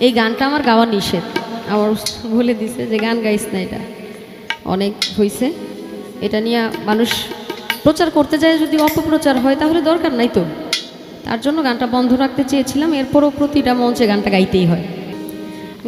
এই গানটা আমার গাওয়া নিষেধ। আমার বলে দিছে যে গান গাইস না, এটা অনেক হয়েছে। এটা নিয়ে মানুষ প্রচার করতে যায়, যদি অপপ্রচার হয় তাহলে দরকার নাই তো। তার জন্য গানটা বন্ধ রাখতে চেয়েছিলাম। এরপরও প্রতিটা মঞ্চে গানটা গাইতেই হয়।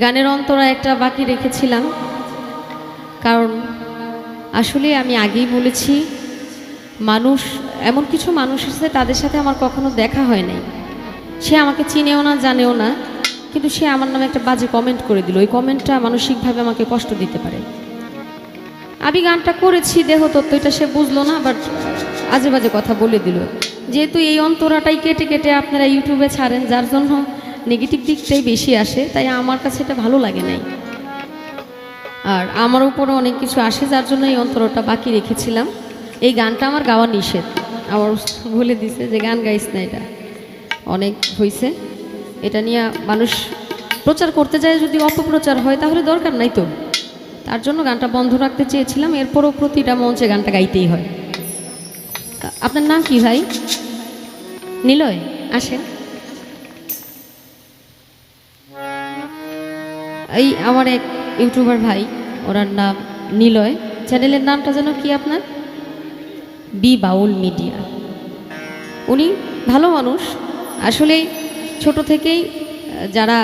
গানের অন্তরা একটা বাকি রেখেছিলাম, কারণ আসলে আমি আগেই বলেছি, মানুষ এমন কিছু মানুষ আছে তাদের সাথে আমার কখনো দেখা হয় নাই। সে আমাকে চিনেও না, জানেও না, কিন্তু সে আমার নামে একটা বাজে কমেন্ট করে দিল। ওই কমেন্টটা মানসিকভাবে আমাকে কষ্ট দিতে পারে। আমি গানটা করেছি দেহতত্ত্ব, এটা সে বুঝলো না, বাট আজে বাজে কথা বলে দিল। যেহেতু এই অন্তরাটাই কেটে কেটে আপনারা ইউটিউবে ছাড়েন, যার জন্য নেগেটিভ দিকটাই বেশি আসে, তাই আমার কাছে এটা ভালো লাগে নাই। আর আমার উপরে অনেক কিছু আসে, যার জন্য এই অন্তরটা বাকি রেখেছিলাম। এই গানটা আমার গাওয়া নিষেধ। আমার বলে দিছে যে গান গাইস না, এটা অনেক হয়েছে। এটা নিয়ে মানুষ প্রচার করতে যায়, যদি অপপ্রচার হয় তাহলে দরকার নাই তো। তার জন্য গানটা বন্ধ রাখতে চেয়েছিলাম। এরপরও প্রতিটা মঞ্চে গানটা গাইতেই হয়। আপনার নাম কি ভাই? নিলয়, আসেন। এই আমার এক ইউটিউবার ভাই, ওনার নাম নিলয়, চ্যানেলের নামটা যেন কি আপনার? বি বাউল মিডিয়া। উনি ভালো মানুষ। আসলে ছোট থেকেই যারা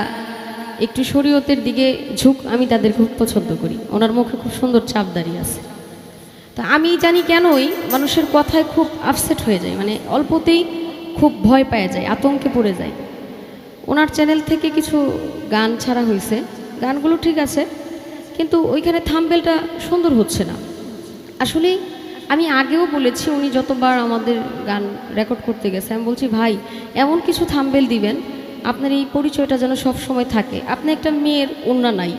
একটু শরীয়তের দিকে ঝুঁক, আমি তাদের খুব পছন্দ করি। ওনার মুখে খুব সুন্দর চাপ দাঁড়িয়ে আছে। তো আমি জানি কেনই মানুষের কথায় খুব আপসেট হয়ে যায়, মানে অল্পতেই খুব ভয় পেয়ে যায়, আতঙ্কে পড়ে যায়। ওনার চ্যানেল থেকে কিছু গান ছাড়া হয়েছে, গানগুলো ঠিক আছে, কিন্তু ওইখানে থাম্বনেলটা সুন্দর হচ্ছে না। আসলে আমি আগেও বলেছি, উনি যতবার আমাদের গান রেকর্ড করতে গেছে, আমি বলছি ভাই এমন কিছু থাম্বনেল দিবেন আপনার এই পরিচয়টা যেন সব সময় থাকে। আপনি একটা মেয়ের ওড়না নাই,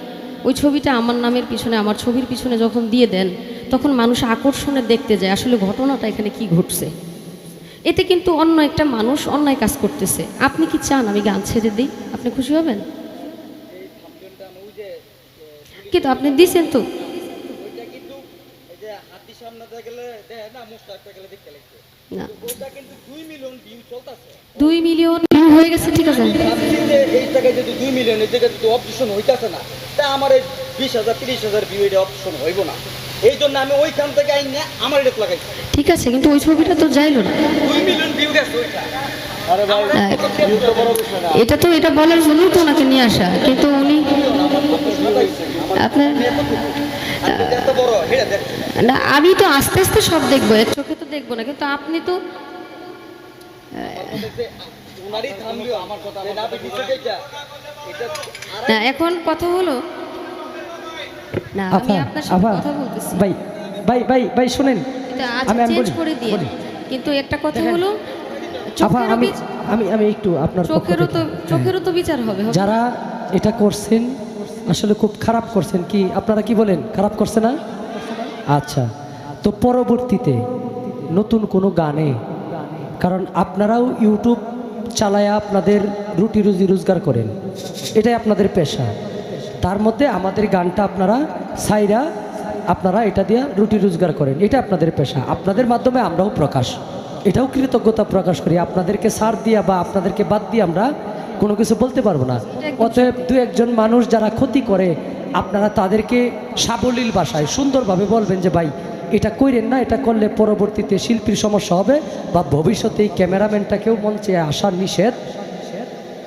ওই ছবিটা আমার নামের পিছনে, আমার ছবির পিছনে যখন দিয়ে দেন, তখন মানুষ আকর্ষণে দেখতে যায় আসলে ঘটনাটা এখানে কি ঘটছে। এতে কিন্তু অন্য একটা মানুষ অন্যায় কাজ করতেছে। আপনি কি চান আমি গান ছেড়ে দিই? আপনি খুশি হবেন? কিন্তু আপনি দিছেন তো। না, 2 মিলিয়ন ভিউ হয়ে গেছে, ঠিক আছে। এই জায়গায় যদি 2 মিলিয়ন, এই জায়গায় যদি অপশন হইতাছে না, তা আমার এই 20,000 30,000 ভিউ এটা অপশন হইব না। এই জন্য আমি ওইখান থেকে আইন না আমার এটা লাগাইছি। ঠিক আছে, কিন্তু ওই ছবিটা তো যাইলো না। 2 মিলিয়ন ভিউ গেছে ওইটা। আরে ভাই এটা তো, এটা বলার জন্য তো ওনাকে নিয়ে আসা, কিন্তু উনি আপনার না, আমি তো আস্তে আস্তে সব দেখবো, এক চোখে তো দেখবো না, কিন্তু আপনি তো না। এখন কথা হলো না, আমি আপনার সাথে কথা বলতেছি। ভাই ভাই ভাই ভাই শুনেন, আমি চেঞ্জ করে দিয়ে, কিন্তু একটা কথা হলো আমি একটু আপনার চোখেরও তো বিচার হবে। যারা এটা করছেন আসলে খুব খারাপ করছেন। কি আপনারা কি বলেন, খারাপ করছে না? আচ্ছা, তো পরবর্তীতে নতুন কোনো গানে, কারণ আপনারাও ইউটিউব চালায়া আপনাদের রুটি রুজি রোজগার করেন, এটাই আপনাদের পেশা। তার মধ্যে আমাদের গানটা আপনারা সাইরা আপনারা এটা দিয়ে রুটি রোজগার করেন, এটা আপনাদের পেশা। আপনাদের মাধ্যমে আমরাও এটাও কৃতজ্ঞতা প্রকাশ করি। আপনাদেরকে ছাড় দিয়া বা আপনাদেরকে বাদ দিয়ে আমরা কোনো কিছু বলতে পারবো না। অতএব 2-1 মানুষ যারা ক্ষতি করে, আপনারা তাদেরকে সাবলীল ভাষায় সুন্দরভাবে বলবেন যে ভাই এটা কইরেন না, এটা করলে পরবর্তীতে শিল্পীর সমস্যা হবে বা ভবিষ্যতে এই ক্যামেরাম্যানটাকেও মঞ্চে আসার নিষেধ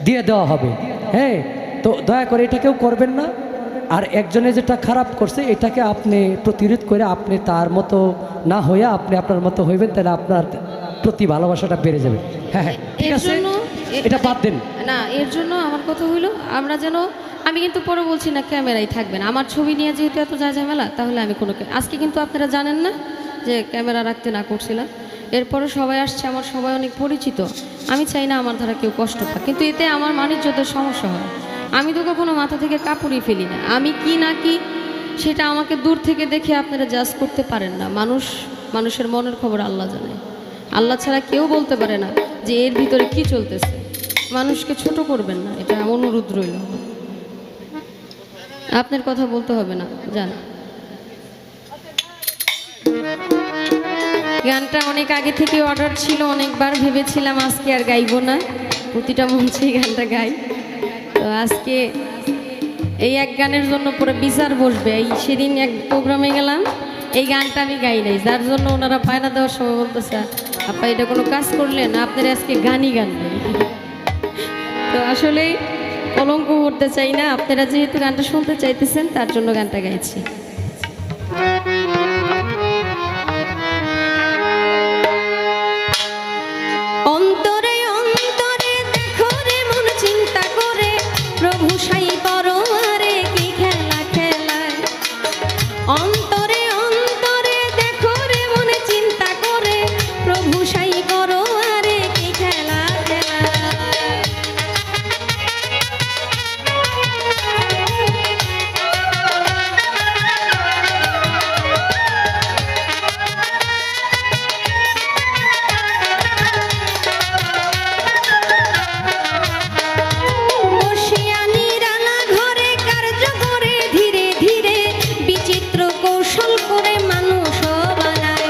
দিয়ে দেওয়া হবে। হ্যাঁ, তো দয়া করে এটা কেউ করবেন না। আর একজনে যেটা খারাপ করছে এটাকে আপনি প্রতিরোধ করে আপনি তার মতো না হয়ে আপনি আপনার মতো হইবেন, তাহলে আপনার প্রতি ভালোবাসাটা বেড়ে যাবে। হ্যাঁ হ্যাঁ, ঠিক আছে, এটা বাদ দেন না। এর জন্য আমার কথা হইলো, আমরা যেন, আমি কিন্তু পরে বলছি না ক্যামেরাই থাকবেন। আমার ছবি নিয়ে যেহেতু এত ঝামেলা, তাহলে আমি কোনো, আজকে কিন্তু আপনারা জানেন না যে ক্যামেরা রাখতে না করছিলাম। এরপরে সবাই আসছে, আমার সবাই অনেক পরিচিত। আমি চাই না আমার দ্বারা কেউ কষ্ট পাক, কিন্তু এতে আমার বাণিজ্যদের সমস্যা হয়। আমি তো কখনো মাথা থেকে কাপড়ই ফেলি না। আমি কি না কি সেটা আমাকে দূর থেকে দেখে আপনারা জাজ করতে পারেন না। মানুষের মনের খবর আল্লাহ জানে। আল্লাহ ছাড়া কেউ বলতে পারে না যে এর ভিতরে কি চলতেছে। মানুষকে ছোট করবেন না, এটা অনুরোধ রইল। আপনার কথা বলতে হবে না, জান। গানটা অনেক আগে থেকে অর্ডার ছিল, অনেকবার ভেবেছিলাম আজকে আর গাইবো না, প্রতিটা মঞ্চেই গানটা গাই। তো আজকে এই এক গানের জন্য পুরো বিচার বসবে। এই সেদিন এক প্রোগ্রামে গেলাম, এই গানটা আমি গাই নাই, যার জন্য ওনারা পায়না দেওয়ার সময় বলতেছে আপা এটা কোনো কাজ করলেন, আপনার আজকে গানই গানবেন। তো আসলে কলঙ্ক করতে চাই না, আপনারা যেহেতু গানটা শুনতে চাইতেছেন তার জন্য গানটা গাইছি। অন্তরে অন্তরে দেখো রে মন চিন্তা করে, প্রভু সাই পরোয়ারে কি খেলা খেলায়। অন্তরে অন্তরে দেখো রে মনে চিন্তা করে, প্রভু সাই পরোয়ারে কি খেলা খেলায়। বসিয়া নিরালা ঘরে কার্য করে ধীরে ধীরে, বিচিত্র কৌশল করে মানুষ বানায়।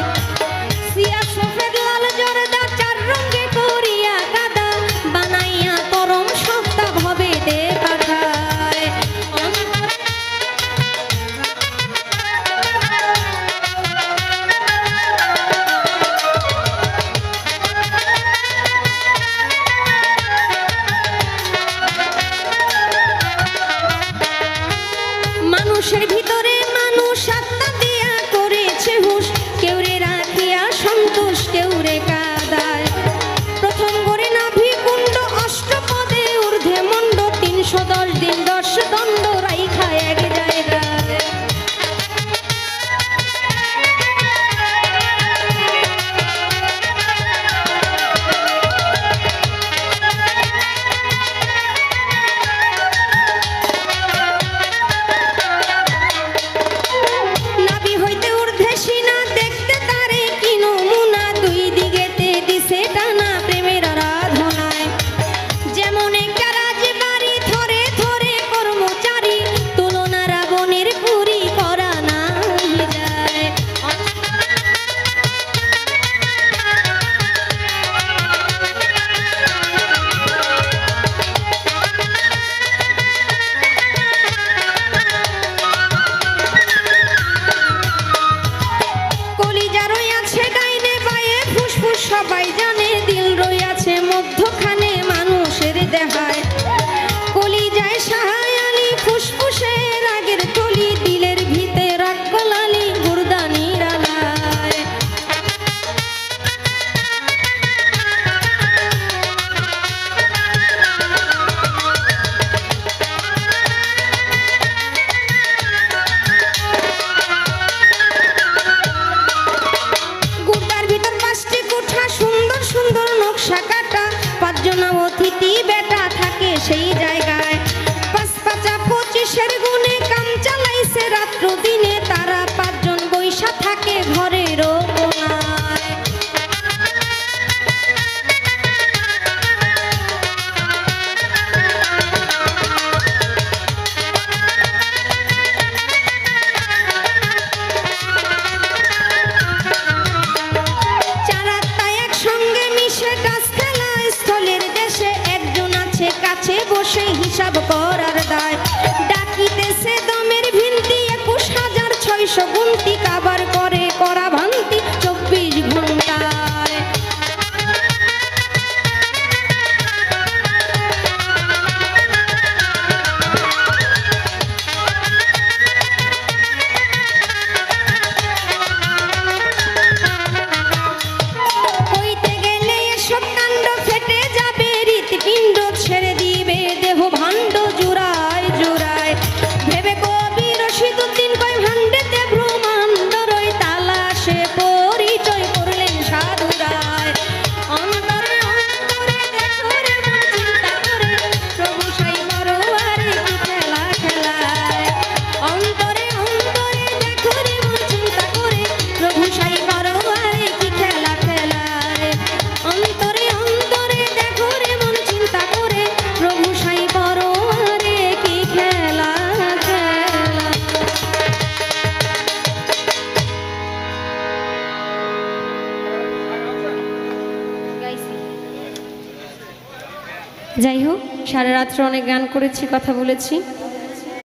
সিয়া সফেদ লাল জর্দা চার রঙে করিয়া কাদা, বানাইয়া পরম সত্তা ভবে দে পাঠায়। মানুষের ভিতরে মানুষ আত্মা দিয়া করেছে হুশ, কেউ রে রাখিয়া সন্তোষ কেউ রে কাদায়। প্রথম করে নাভি কুণ্ড অষ্টপদে ঊর্ধ্বে মণ্ড, 310 দিন 10 দণ্ড রাইখা এক জায়গায়। নাভি হইতে ঊর্ধ্বে সিনা, দেখতে তারে কি নমুনা, দুই দিগেতে দিছে টানা প্রেমের আরাধনায়। যেমন একটা রাজবাড়ি থরে থরে কর্মচারী, তুলনা রাবণের পুরী করা নাই যায়। কলিজা রইয়াছে ডাইনে বায়ে, ফুসফুস সবাই জানে, দিল রইয়াছে মধ্যখানে মানুষের দেহায়। কলিজায় সাহায় আলী, ফুসফুসে রাগের কলি, দিলের ভিতে রাগ কলালি গুর্দা নিরালায়। গুর্দার ভিতর 5টি কুঠা, সুন্দর সুন্দর নকশা কাটা, 5 জন অতিথি বেটা থাকে সেই জায়গায়। 5 5 25 গুণে কাম চালাইছে রাত্র দিনে, তারা 5 জন বৈশা থাকে ঘরের কোনায়। চার আত্মা একসঙ্গে মিশে টাস খেলা স্থলের দেশে, একজন আছে কাছে বসে হিসাব করার দায়। ডাকিতেছে দমের ভিন্তি 21,600 গুনতি, কাবার করে করা ভান্তি 24 ঘন্টায়। হইতে গেলে এসব কাণ্ড ফেটে যাবে হৃৎপিণ্ড, ছেড়ে দিবে দেহ ভাণ্ড জুড়ায় জুড়ায়। ভেবে কবি রশিদুদ্দিন কয় ভাণ্ডেতে ব্রহ্মাণ্ড রই, তালাশে পরিচয় করলেন সাধুরায়। অন্তরে অন্তরে দেখো রে মন চিন্তা করে, প্রভু সাই পরোয়ারে কি খেলা খেলায়। অন্তরে অন্তরে দেখো রে মন চিন্তা করে, প্রভু সাই পরোয়ারে কি খেলা খেলায়। অন্তরে অন্তরে দেখো রে মন চিন্তা করে, প্রভু সাই পরোয়ারে কি খেলা খেলায়। যাই হোক, সারা রাত্রে অনেক গান করেছি, কথা বলেছি।